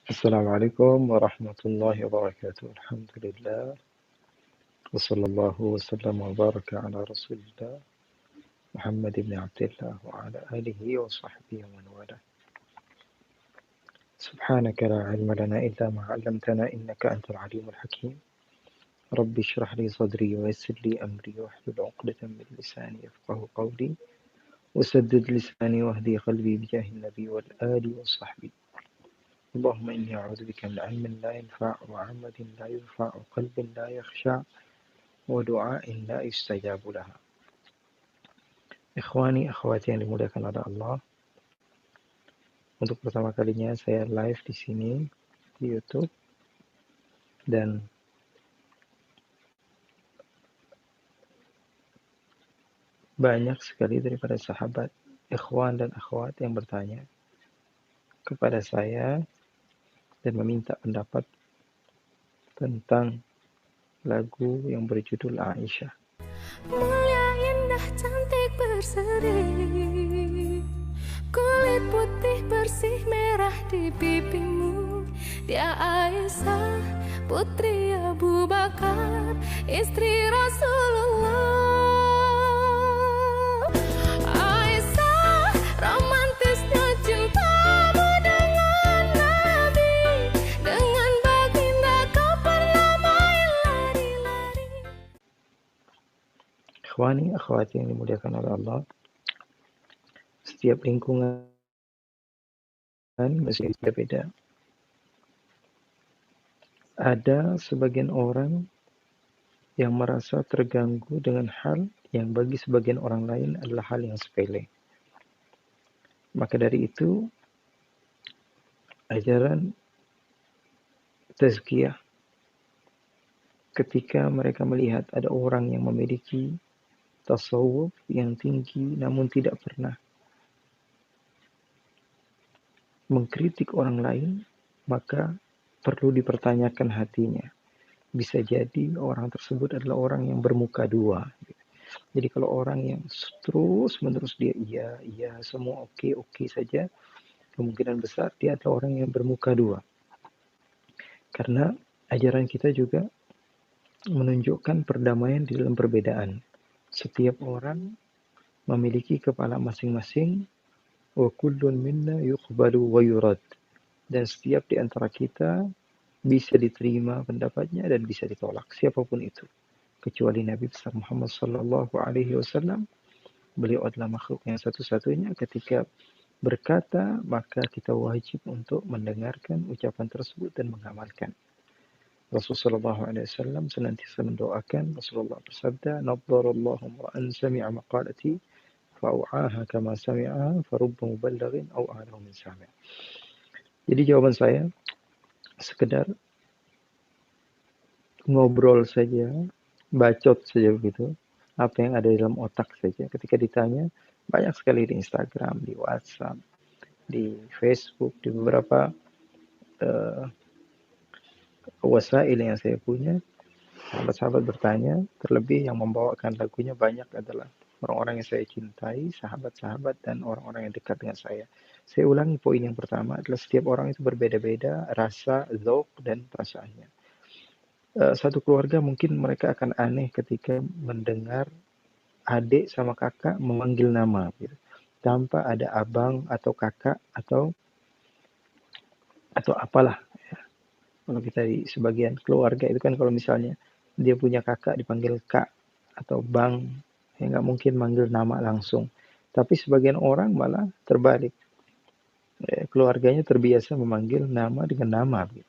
Assalamualaikum warahmatullahi wabarakatuh. Alhamdulillah. Wassallallahu wasallam wa baraka ala rasulillah. Muhammad ibn Abdullah wa ala alihi wa sahbihi wa man wala. Subhanaka la ilma lana illa ma 'allamtana innaka antal alimul hakim. Rabbi shrah li sadri wa yassir li amri wahlul 'uqdatam min lisani yafqahu qawli. وسدد لساني واهدي قلبي بجاه النبي والآل والصحبي. اللهم إني أعوذ بك من علم لا ينفع وعمل لا يرفع وقلب لا يخشع ودعاء لا يستجاب لها. Ikhwani, akhwati yang dimuliakan oleh Allah, untuk pertama kalinya saya live di sini di YouTube dan banyak sekali daripada sahabat, ikhwan dan akhwat yang bertanya kepada saya dan meminta pendapat tentang lagu yang berjudul Aisyah. Mulia, indah, cantik, berseri, kulit putih bersih merah di pipimu. Dia Aisyah, putri Abu Bakar, istri Rasulullah. Aisyah, romantisnya cintamu dengan Nabi, dengan baginda kau pernah main lari-lari. Ikhwani, akhwati yang dimuliakan oleh Allah, setiap lingkungan masih berbeda. Ada sebagian orang yang merasa terganggu dengan hal yang bagi sebagian orang lain adalah hal yang sepele. Maka dari itu, ajaran tazkiyah ketika mereka melihat ada orang yang memiliki tasawuf yang tinggi namun tidak pernah mengkritik orang lain, maka perlu dipertanyakan hatinya. Bisa jadi orang tersebut adalah orang yang bermuka dua. Jadi kalau orang yang terus menerus dia iya semua oke saja, kemungkinan besar dia adalah orang yang bermuka dua. Karena ajaran kita juga menunjukkan perdamaian di dalam perbedaan. Setiap orang memiliki kepala masing-masing, wa kullun minna yuqbalu wa yurad. Dan setiap di antara kita bisa diterima pendapatnya dan bisa ditolak, siapapun itu. Kecuali Nabi besar Muhammad sallallahu alaihi wasallam, beliau adalah makhluk yang satu-satunya. Ketika berkata, maka kita wajib untuk mendengarkan ucapan tersebut dan mengamalkan. Rasulullah SAW senantiasa mendoakan. Rasulullah bersabda, "Naddarallahu mra'an sami'a maqalati fa'u'aha kama sami'aha farubba muballighin aw a'lamu min sami'." Jadi jawaban saya sekedar ngobrol saja, bacot saja begitu, apa yang ada di dalam otak saja. Ketika ditanya, banyak sekali di Instagram, di WhatsApp, di Facebook, di beberapa wasail yang saya punya, sahabat-sahabat bertanya, terlebih yang membawakan lagunya banyak adalah orang-orang yang saya cintai, sahabat-sahabat dan orang-orang yang dekat dengan saya. Saya ulangi poin yang pertama adalah setiap orang itu berbeda-beda rasa, dzauq dan perasaannya. Satu keluarga mungkin mereka akan aneh ketika mendengar adik sama kakak memanggil nama gitu, tanpa ada abang atau kakak atau apalah. Kalau kita di sebagian keluarga itu kan kalau misalnya dia punya kakak dipanggil kak atau bang, ya nggak mungkin manggil nama langsung. Tapi sebagian orang malah terbalik. Keluarganya terbiasa memanggil nama dengan nama. Gitu.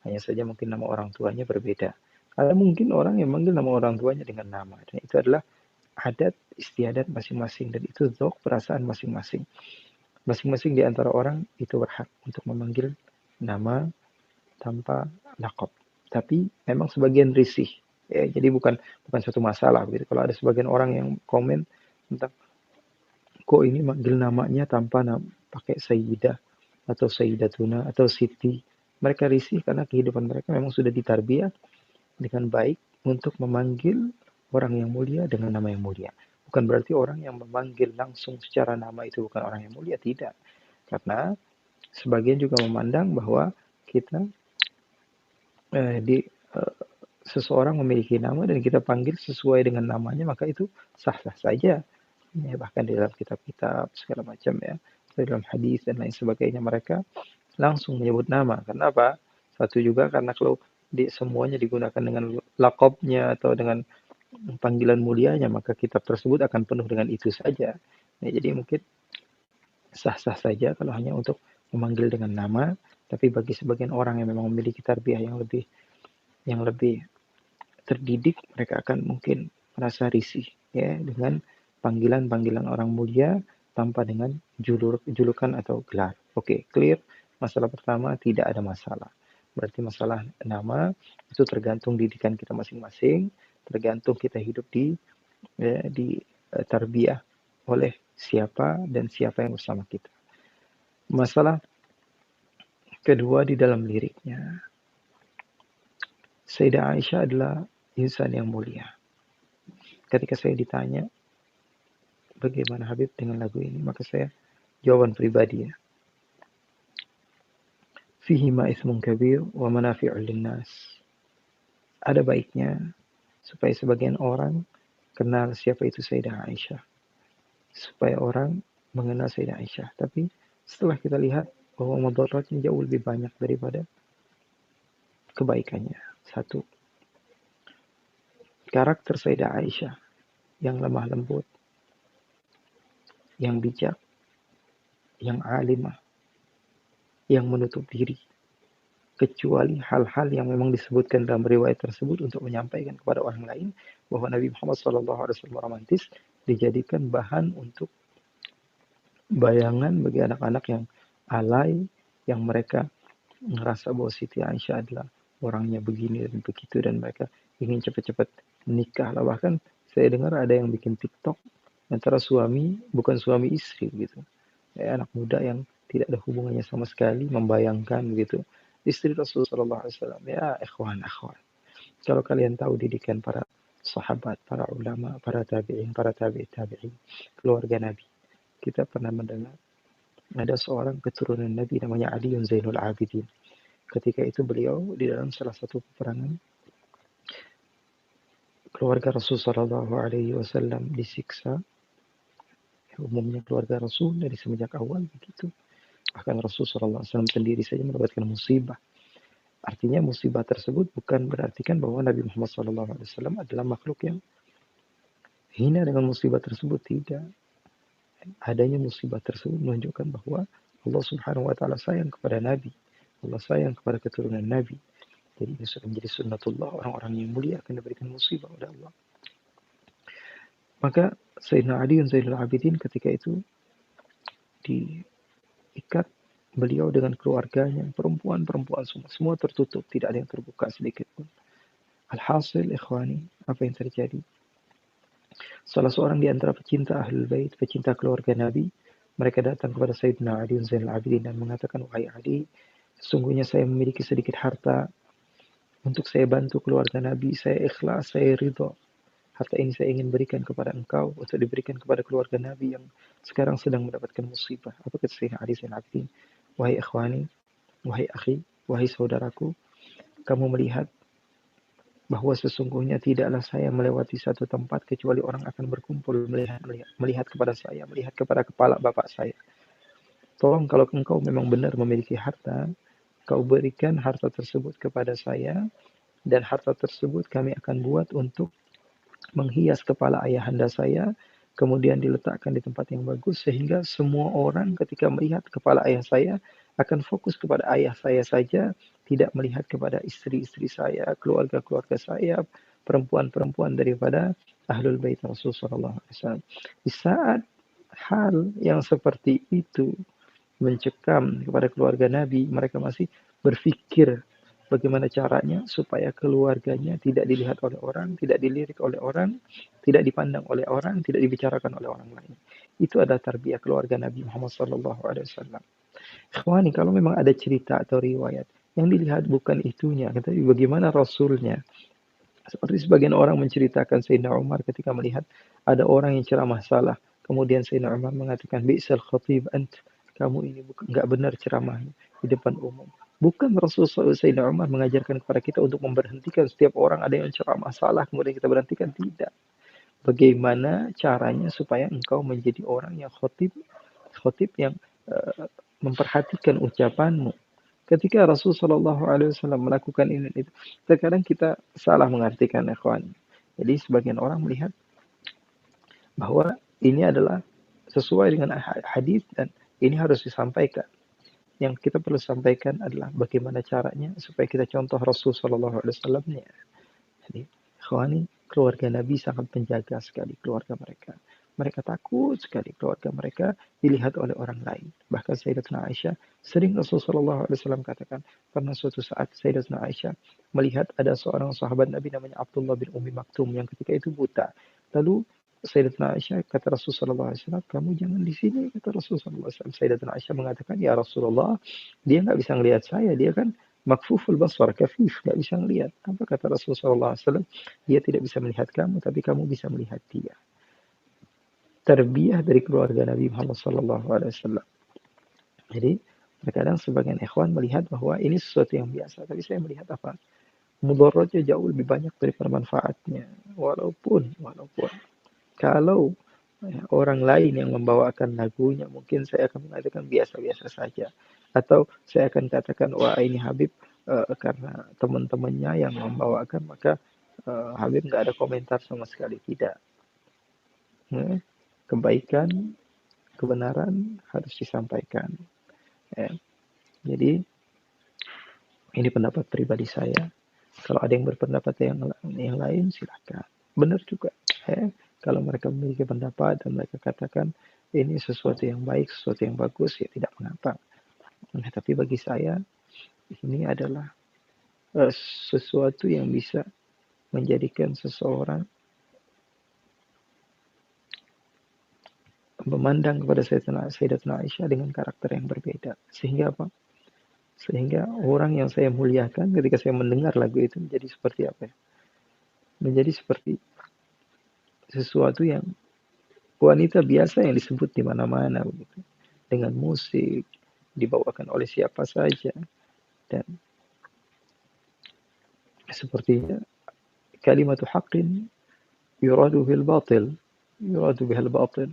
Hanya saja mungkin nama orang tuanya berbeda. Ada mungkin orang yang manggil nama orang tuanya dengan nama. Dan itu adalah adat istiadat masing-masing. Dan itu dzauq perasaan masing-masing. Masing-masing di antara orang itu berhak untuk memanggil nama tanpa laqab. Tapi memang sebagian risih. Ya, jadi bukan satu masalah gitu. Kalau ada sebagian orang yang komen tentang kok ini manggil namanya tanpa pakai Sayyidah atau Sayyidatuna atau Siti. Mereka risih karena kehidupan mereka memang sudah ditarbiyah dengan baik untuk memanggil orang yang mulia dengan nama yang mulia. Bukan berarti orang yang memanggil langsung secara nama itu bukan orang yang mulia, tidak. Karena sebagian juga memandang bahwa kita seseorang memiliki nama dan kita panggil sesuai dengan namanya, maka itu sah-sah saja. Ya, bahkan di dalam kitab-kitab segala macam ya, dalam hadis dan lain sebagainya mereka langsung menyebut nama. Kenapa? Satu juga karena kalau semuanya digunakan dengan lakopnya atau dengan panggilan mulianya, maka kitab tersebut akan penuh dengan itu saja. Ya, jadi mungkin sah-sah saja kalau hanya untuk memanggil dengan nama, tapi bagi sebagian orang yang memang memiliki tarbiyah yang lebih terdidik, mereka akan mungkin merasa risih ya dengan panggilan-panggilan orang mulia tanpa dengan julukan atau gelar. Oke, clear. Masalah pertama tidak ada masalah. Berarti masalah nama itu tergantung didikan kita masing-masing, tergantung kita hidup di tarbiyah oleh siapa dan siapa yang bersama kita. Masalah kedua di dalam liriknya, Sayyidah Aisyah adalah insan yang mulia. Ketika saya ditanya bagaimana Habib dengan lagu ini, maka saya jawaban pribadi ya. Fihi ma ismun kabir wa manafi'ul linnas. Ada baiknya supaya sebagian orang kenal siapa itu Sayyidah Aisyah. Supaya orang mengenal Sayyidah Aisyah. Tapi setelah kita lihat bahwa mudaratnya jauh lebih banyak daripada kebaikannya. Satu, karakter Sayyidah Aisyah yang lemah lembut, yang bijak, yang alimah, yang menutup diri, kecuali hal-hal yang memang disebutkan dalam riwayat tersebut untuk menyampaikan kepada orang lain bahwa Nabi Muhammad SAW romantis, dijadikan bahan untuk bayangan bagi anak-anak yang alay, yang mereka merasa bahwa Siti Aisyah adalah orangnya begini dan begitu, dan mereka ingin cepat-cepat menikah lah. Bahkan saya dengar ada yang bikin TikTok antara suami, bukan suami istri gitu, anak muda yang tidak ada hubungannya sama sekali, membayangkan gitu istri Rasulullah SAW. Ya ikhwan, kalau kalian tahu didikan para sahabat, para ulama, para tabi'in, para tabi'in, keluarga Nabi, kita pernah mendengar ada seorang keturunan Nabi namanya Ali Zainul Abidin. Ketika itu beliau di dalam salah satu peperangan, keluarga Rasul Shallallahu Alaihi Wasallam disiksa. Umumnya keluarga Rasul dari semenjak awal begitu. Bahkan Rasul Shallallahu Alaihi Wasallam sendiri saja mendapatkan musibah. Artinya musibah tersebut bukan berarti kan bahwa Nabi Muhammad Shallallahu Alaihi Wasallam adalah makhluk yang hina dengan musibah tersebut. Tidak. Adanya musibah tersebut menunjukkan bahwa Allah Subhanahu Wa Taala sayang kepada Nabi. Allah sayang kepada keturunan Nabi. Jadi ini sudah menjadi sunnatullah, orang-orang yang mulia akan diberikan musibah oleh Allah. Maka Sayyidina Ali Zainul Abidin ketika itu diikat beliau dengan keluarganya, perempuan semua tertutup, tidak ada yang terbuka sedikit pun. Alhasil ikhwani, apa yang terjadi? Salah seorang di antara pecinta Ahlul Bait, pecinta keluarga Nabi, mereka datang kepada Sayyidina Ali Zainul Abidin dan mengatakan, wahai Ali, sesungguhnya saya memiliki sedikit harta untuk saya bantu keluarga Nabi, saya ikhlas, saya ridho. Harta ini saya ingin berikan kepada engkau untuk diberikan kepada keluarga Nabi yang sekarang sedang mendapatkan musibah. Apa kata Sayyidina Ali Zainul Abidin? Wahai ikhwani, wahai akhi, wahai saudaraku, kamu melihat bahwa sesungguhnya tidaklah saya melewati satu tempat kecuali orang akan berkumpul melihat kepada saya, melihat kepada kepala bapak saya. Tolong kalau engkau memang benar memiliki harta, kau berikan harta tersebut kepada saya, dan harta tersebut kami akan buat untuk menghias kepala ayahanda saya, kemudian diletakkan di tempat yang bagus, sehingga semua orang ketika melihat kepala ayah saya akan fokus kepada ayah saya saja, tidak melihat kepada istri-istri saya, keluarga-keluarga saya, perempuan-perempuan daripada Ahlul Bait Rasulullah SAW. Di saat hal yang seperti itu mencekam kepada keluarga Nabi, mereka masih berpikir bagaimana caranya supaya keluarganya tidak dilihat oleh orang, tidak dilirik oleh orang, tidak dipandang oleh orang, tidak dibicarakan oleh orang lain. Itu adalah tarbiyah keluarga Nabi Muhammad SAW. Ikhwani, kalau memang ada cerita atau riwayat, yang dilihat bukan itunya, tapi bagaimana Rasulnya. Seperti sebagian orang menceritakan Sayyidina Umar ketika melihat ada orang yang ceramah salah. Kemudian Sayyidina Umar mengatakan, Bi'sal khatib ant, kamu ini enggak benar ceramahnya di depan umum. Bukan Rasulullah Sayyidina Umar mengajarkan kepada kita untuk memberhentikan setiap orang ada yang ceramah salah kemudian kita berhentikan, tidak. Bagaimana caranya supaya engkau menjadi orang yang khotib yang uh, memperhatikan ucapanmu. Ketika Rasulullah SAW melakukan ini itu, terkadang kita salah mengartikan, ikhwan. Jadi sebagian orang melihat bahwa ini adalah sesuai dengan hadis dan ini harus disampaikan. Yang kita perlu sampaikan adalah bagaimana caranya supaya kita contoh Rasul Shallallahu Alaihi Wasallam-nya. Jadi, ikhwani, keluarga Nabi sangat menjaga sekali keluarga mereka. Mereka takut sekali keluarga mereka dilihat oleh orang lain. Bahkan Sayyidatuna Aisyah sering Rasulullah Shallallahu Alaihi Wasallam katakan, pernah suatu saat Sayyidatuna Aisyah melihat ada seorang sahabat Nabi namanya Abdullah bin Umi Maktum yang ketika itu buta. Lalu Sayyidatuna Aisyah kata Rasulullah Shallallahu Alaihi Wasallam, kamu jangan di sini, kata Rasulullah Shallallahu Alaihi Wasallam. Sayyidatuna Aisyah mengatakan, ya Rasulullah, dia nggak bisa melihat saya, dia kan makfuful basar, kafif, nggak bisa melihat. Apa kata Rasulullah SAW? Dia tidak bisa melihat kamu, tapi kamu bisa melihat dia. Terbiah dari keluarga Nabi Muhammad SAW. Jadi, terkadang sebagian ikhwan melihat bahwa ini sesuatu yang biasa, tapi saya melihat apa? Mudaratnya jauh lebih banyak daripada manfaatnya. Walaupun kalau orang lain yang membawakan lagunya, mungkin saya akan mengatakan biasa-biasa saja. Atau saya akan katakan, wah ini Habib karena teman-temannya yang membawakan, maka Habib nggak ada komentar sama sekali. Tidak. Kebaikan, kebenaran harus disampaikan. Ya. Jadi, ini pendapat pribadi saya. Kalau ada yang berpendapat yang lain, silakan. Benar juga. Ya. Kalau mereka memiliki pendapat dan mereka katakan ini sesuatu yang baik, sesuatu yang bagus, ya tidak mengapa. Nah, tapi bagi saya ini adalah sesuatu yang bisa menjadikan seseorang memandang kepada Sayyidatuna Aisyah dengan karakter yang berbeda. Sehingga apa? Sehingga orang yang saya muliakan ketika saya mendengar lagu itu menjadi seperti apa ya? Menjadi seperti sesuatu yang wanita biasa yang disebut di mana-mana begitu. Dengan musik dibawakan oleh siapa saja dan sepertinya kalimat haqqin yuradu bil batil, yuradu bihal batil.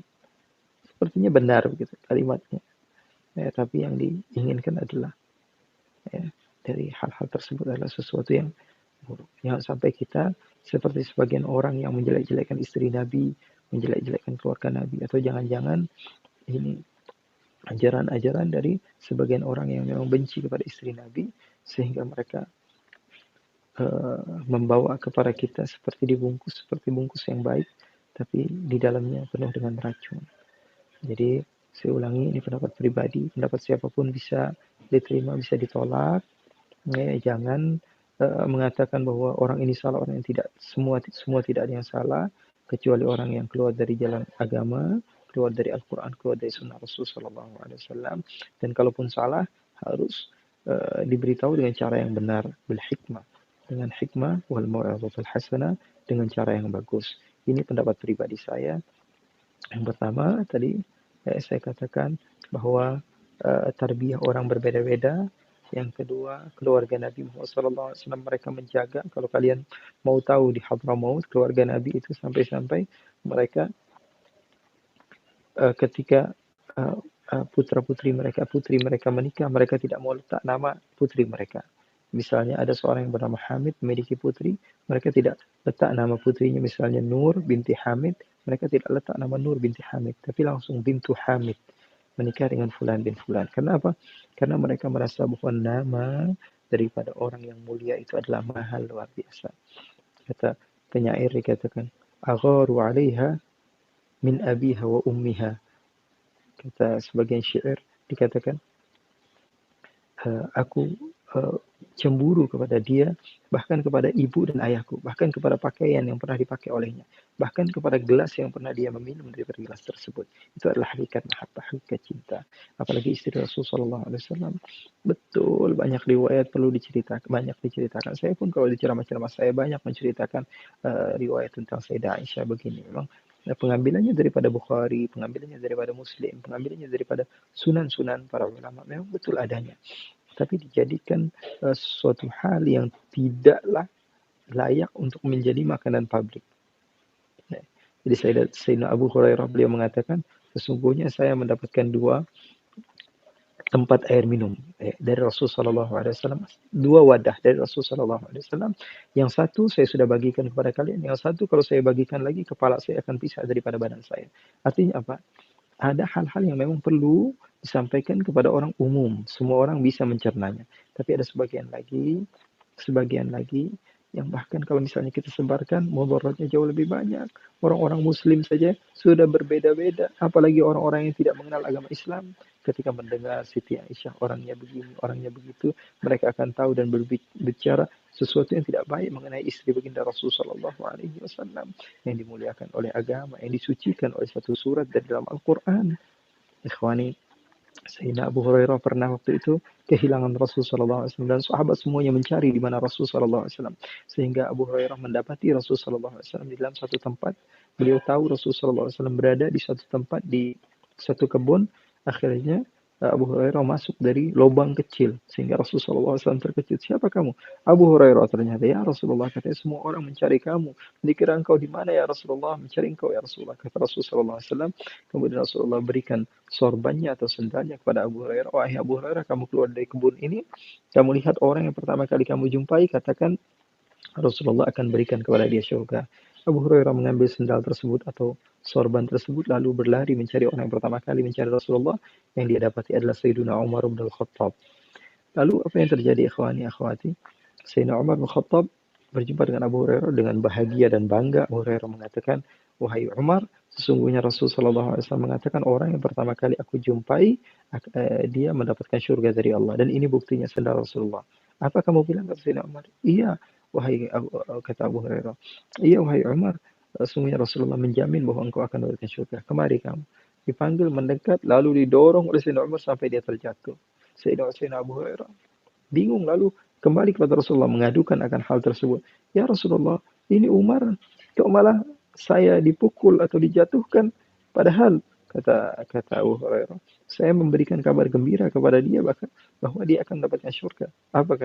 Sepertinya benar begitu kalimatnya. Tapi yang diinginkan adalah dari hal-hal tersebut adalah sesuatu yang buruk. Jangan sampai kita seperti sebagian orang yang menjelek-jelekkan istri Nabi, menjelek-jelekkan keluarga Nabi, atau jangan-jangan ini ajaran-ajaran dari sebagian orang yang memang benci kepada istri Nabi, sehingga mereka membawa kepada kita seperti seperti bungkus yang baik, tapi di dalamnya penuh dengan racun. Jadi saya ulangi, ini pendapat pribadi, pendapat siapapun bisa diterima, bisa ditolak. Jangan mengatakan bahwa orang ini salah, orang yang tidak, semua tidak ada yang salah, kecuali orang yang keluar dari jalan agama, keluar dari Al-Quran, keluar dari Sunnah Rasul Sallallahu Alaihi Wasallam. Dan kalaupun salah, harus diberitahu dengan cara yang benar, bil hikmah, dengan hikmah wal mau'izatul hasanah, dengan cara yang bagus. Ini pendapat pribadi saya. Yang pertama tadi saya katakan bahwa tarbiyah orang berbeda-beda. Yang kedua, keluarga Nabi Muhammad SAW mereka menjaga. Kalau kalian mau tahu di Hadramaut, keluarga Nabi itu sampai-sampai mereka ketika putri mereka menikah, mereka tidak mau letak nama putri mereka. Misalnya ada seorang yang bernama Hamid memiliki putri, mereka tidak letak nama putrinya misalnya Nur binti Hamid, mereka tidak letak nama Nur binti Hamid, tapi langsung bintu Hamid, menikah dengan Fulan bin Fulan. Kenapa? Karena mereka merasa bahwa nama daripada orang yang mulia itu adalah mahal, luar biasa. Kata penyair dikatakan, agharu 'alaiha min abiha wa ummiha. Kata sebagian syair dikatakan, aku cemburu kepada dia, bahkan kepada ibu dan ayahku, bahkan kepada pakaian yang pernah dipakai olehnya, bahkan kepada gelas yang pernah dia meminum dari gelas tersebut. Itu adalah hakikat mahabbah, hakikat cinta. Apalagi istri Rasulullah SAW. Betul, banyak riwayat perlu diceritakan, banyak diceritakan. Saya pun kalau di ceramah-ceramah saya banyak menceritakan riwayat tentang Sayyidah Aisyah begini. Memang pengambilannya daripada Bukhari, pengambilannya daripada Muslim, pengambilannya daripada sunan-sunan para ulama, memang betul adanya. tapi dijadikan suatu hal yang tidaklah layak untuk menjadi makanan publik. Jadi Sayyidina Abu Hurairah beliau mengatakan, sesungguhnya saya mendapatkan dua tempat air minum dari Rasulullah SAW, dua wadah dari Rasulullah SAW. Yang satu saya sudah bagikan kepada kalian, yang satu kalau saya bagikan lagi kepala saya akan pisah daripada badan saya. Artinya apa? Ada hal-hal yang memang perlu disampaikan kepada orang umum, semua orang bisa mencernanya. Tapi ada sebagian lagi yang bahkan kalau misalnya kita sebarkan, mudaratnya jauh lebih banyak. Orang-orang muslim saja sudah berbeda-beda, apalagi orang-orang yang tidak mengenal agama Islam. Ketika mendengar Siti Aisyah orangnya begini, orangnya begitu, mereka akan tahu dan berbicara sesuatu yang tidak baik mengenai istri baginda Rasulullah SAW yang dimuliakan oleh agama, yang disucikan oleh satu surat dari dalam Al-Quran. Ikhwani, Sayyidina Abu Hurairah pernah waktu itu kehilangan Rasulullah SAW dan sahabat semuanya mencari di mana Rasulullah SAW. Sehingga Abu Hurairah mendapati Rasulullah SAW di dalam satu tempat. Beliau tahu Rasulullah SAW berada di satu tempat di satu kebun. Akhirnya Abu Hurairah masuk dari lubang kecil sehingga Rasulullah SAW terkejut. Siapa kamu? Abu Hurairah ternyata. Ya Rasulullah, katanya semua orang mencari kamu. Dikira engkau di mana ya Rasulullah? Mencari engkau ya Rasulullah. Kata Rasulullah SAW. Kemudian Rasulullah berikan sorbannya atau sendalnya kepada Abu Hurairah. Wahai Abu Hurairah, kamu keluar dari kebun ini, kamu lihat orang yang pertama kali kamu jumpai, katakan Rasulullah akan berikan kepada dia syurga. Abu Hurairah mengambil sendal tersebut atau sorban tersebut lalu berlari mencari orang yang pertama kali mencari Rasulullah. Yang dia dapati adalah Sayyidina Umar bin Khattab. Lalu apa yang terjadi ikhwani akhwati? Sayyidina Umar bin Khattab berjumpa dengan Abu Hurairah dengan bahagia dan bangga. Abu Hurairah mengatakan, wahai Umar, sesungguhnya Rasulullah SAW mengatakan orang yang pertama kali aku jumpai, dia mendapatkan syurga dari Allah. Dan ini buktinya sendal Rasulullah. Apa kamu bilang kata Sayyidina Umar? Iya, kata Abu Hurairah. Iya, wahai Umar, sesungguhnya Rasulullah menjamin bahwa engkau akan mendapatkan syurga. Kemari kamu. Dipanggil mendekat, lalu didorong oleh Sayyidina Umar sampai dia terjatuh. Sayyidina Abu Hurairah bingung lalu kembali kepada Rasulullah mengadukan akan hal tersebut. Ya Rasulullah, ini Umar kok malah saya dipukul atau dijatuhkan, padahal kata Abu Hurairah, saya memberikan kabar gembira kepada dia bahwa dia akan mendapatkan syurga. Apa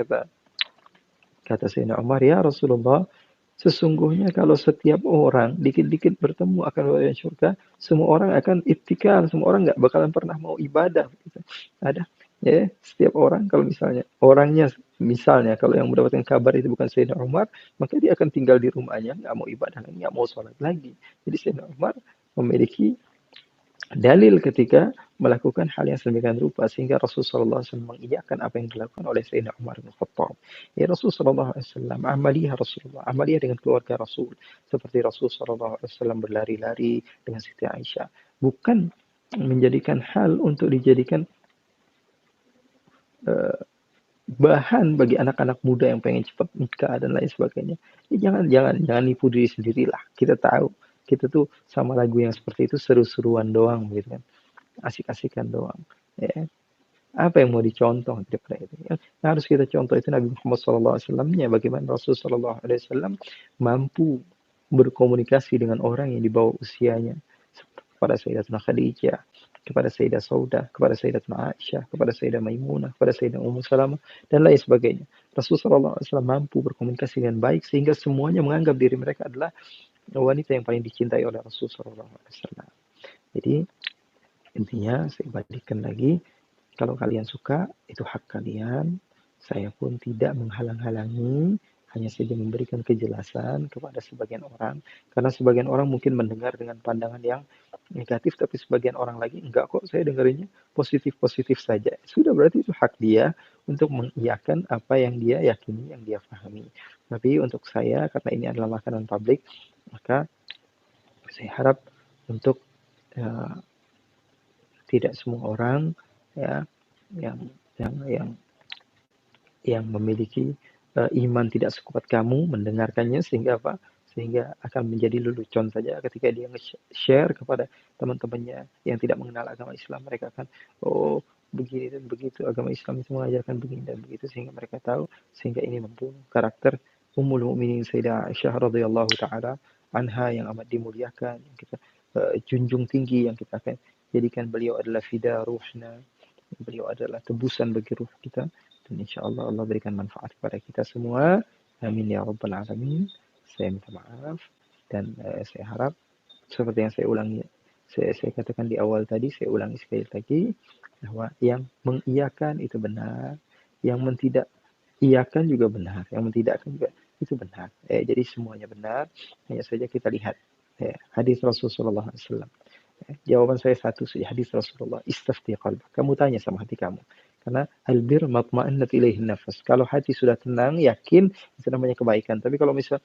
kata Sayyidina Umar? Ya Rasulullah, sesungguhnya kalau setiap orang dikit-dikit bertemu akan mendapatkan syurga, semua orang akan ittikal, semua orang nggak bakalan pernah mau ibadah. Ada ya, setiap orang kalau misalnya kalau yang mendapatkan kabar itu bukan Sayyidina Umar, maka dia akan tinggal di rumahnya, nggak mau ibadah lagi, nggak mau sholat lagi. Jadi Sayyidina Umar memiliki dalil ketika melakukan hal yang sedemikian rupa sehingga Rasulullah SAW mengiyakan apa yang dilakukan oleh Sayyidina Umar bin Khattab. Ya Rasulullah SAW, amaliyah dengan keluarga Rasul. Seperti Rasulullah SAW berlari-lari dengan Siti Aisyah. Bukan menjadikan hal untuk dijadikan bahan bagi anak-anak muda yang pengen cepat nikah dan lain sebagainya. Ya, jangan nipu diri sendirilah. Kita tahu kita tuh sama lagu yang seperti itu seru-seruan doang gitu kan, asik-asikan doang. Ya. Apa yang mau dicontoh daripada itu? Yang harus kita contoh itu Nabi Muhammad SAW-nya, bagaimana Rasulullah SAW mampu berkomunikasi dengan orang yang di bawah usianya, kepada Sayyidatuna Khadijah, kepada Sayyidah Saudah, kepada Sayyidatuna Aisyah, kepada Sayyidah Maimunah, kepada Sayyidah Ummu Salamah, dan lain sebagainya. Rasulullah SAW mampu berkomunikasi dengan baik sehingga semuanya menganggap diri mereka adalah wanita yang paling dicintai oleh Rasulullah SAW. Jadi intinya saya balikkan lagi, kalau kalian suka itu hak kalian. Saya pun tidak menghalang-halangi, hanya saja memberikan kejelasan kepada sebagian orang. Karena sebagian orang mungkin mendengar dengan pandangan yang negatif, tapi sebagian orang lagi enggak kok, saya dengerinnya positif-positif saja. Sudah berarti itu hak dia untuk mengiyakan apa yang dia yakini, yang dia pahami. Tapi untuk saya, karena ini adalah makanan publik, maka saya harap untuk tidak semua orang ya yang memiliki iman tidak sekuat kamu mendengarkannya sehingga apa? Sehingga akan menjadi lelucon saja ketika dia share kepada teman-temannya yang tidak mengenal agama Islam. Mereka akan begini dan begitu, agama Islam itu mengajarkan begini dan begitu, sehingga mereka tahu, sehingga ini membunuh karakter Ummul Mukminin Sayyidah Aisyah radhiyallahu taala anha yang amat dimuliakan, yang kita junjung tinggi, yang kita akan jadikan beliau adalah fida ruhna, beliau adalah tebusan bagi ruh kita. dan insya Allah Allah berikan manfaat kepada kita semua. Amin ya rabbal alamin. Saya minta maaf dan saya harap seperti yang saya ulangi, saya katakan di awal tadi, saya ulangi sekali lagi bahwa yang mengiyakan itu benar, yang tidak iyakan juga benar, yang mentidakkan juga itu benar. Jadi semuanya benar, hanya saja kita lihat hadis Rasulullah SAW. Jawaban saya satu saja, hadis Rasulullah, istafti qalbak. Kamu tanya sama hati kamu. Karena albir matma'annat ilaihin nafas. Kalau hati sudah tenang, yakin, itu namanya kebaikan. Tapi kalau misal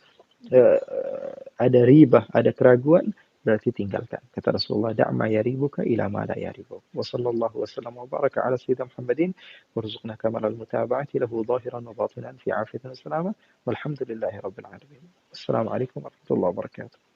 ada ribah, ada keraguan, berarti tinggalkan. Kata Rasulullah, da'ma yaribuka ila ma la yaribuk. Wa sallallahu wa sallam wa baraka ala sayyidina Muhammadin warzuqna kamal al-mutaba'ati lahu zahiran wa batinan fi afiyatin wa salama walhamdulillahi rabbil alamin. Assalamualaikum warahmatullahi wabarakatuh.